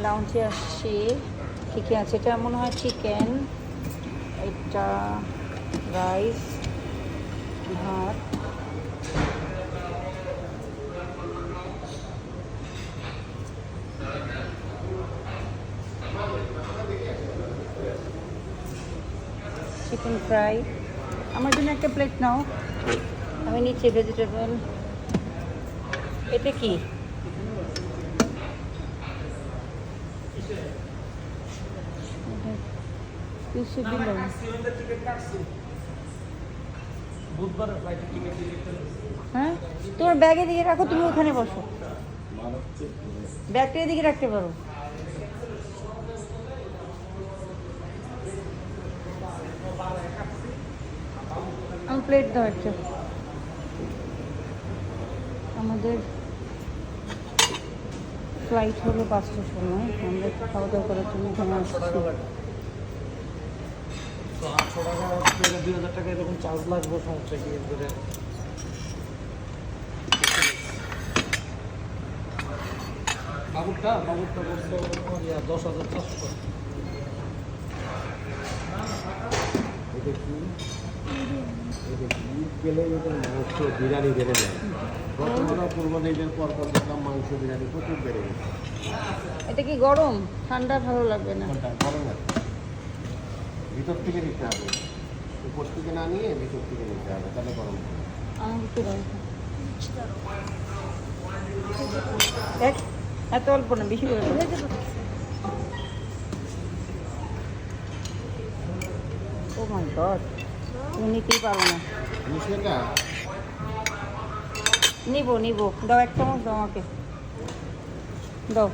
লাউঞ্জে আসছি। চিকেন আছে, এটা মনে হয় চিকেন, এটা রাইস, ভাত, চিকেন ফ্রাই। আমার জন্য একটা প্লেট নাও, আমি নিচ্ছি ভেজিটেবল। এটা কি? হ্যাঁ, তোমার ব্যাগের দিকে রাখো, তুমি ওখানে বসো, ব্যাগটা এদিকে রাখতে পারো। আমার প্লেট দাও একটা। আমাদের ফ্লাইট হলো 5টার সময়, আমরা একটু খাওয়া দাওয়া করার জন্য এখানে আসছি। 800 টাকা 2000 টাকা এরকম চার্জ লাগবে সমস্যা কি করে? বাবুরটা বলতে 10,500। মাংস বিরিয়ানি বেড়ে যায়। গতকাল কোরবানি ঈদের পর দেখলাম মাংস বিরিয়ানি প্রচুর বেড়ে গেছে। এটা কি গরম? ঠান্ডা ভালো লাগবে না। গরম আছে, ভিতর থেকে নিতে হবে, উপর থেকে না নিয়ে ভিতর থেকে নিতে হবে, তাহলে গরম হবে। এত অল্প না, বেশি করে দাও। ও মাই গড, তুমি নিতেই পারো না। নিব দাও, এক চামচ দাও আমাকে, দাও,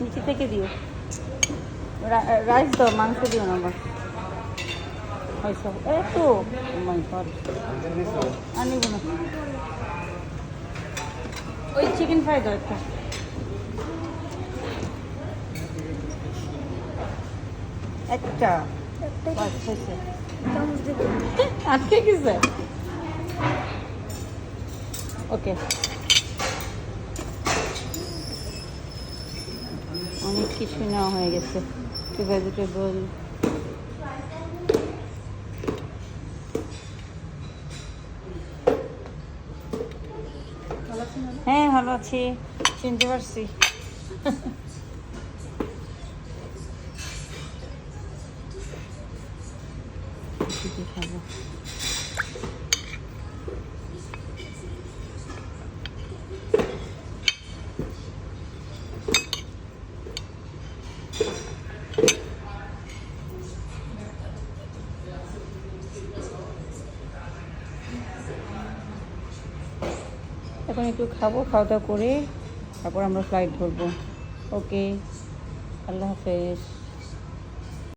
নিচে থেকে দিও। রাইস দাও, মাংস দিও না আবার। একটু মাই গড, আর নিব না। ওই চিকেন ফ্রাই দাও একটা। একটা আজকে গেছে। ওকে, অনেক কিছু নেওয়া হয়ে গেছে। ভেজিটেবল, হ্যাঁ ভালো আছি, চিনতে পারছি। খাবো এখন, একটু খাবো, খাওয়া দাওয়া করে তারপর আমরা ফ্লাইট ধরবো। ওকে, আল্লাহ হাফেজ।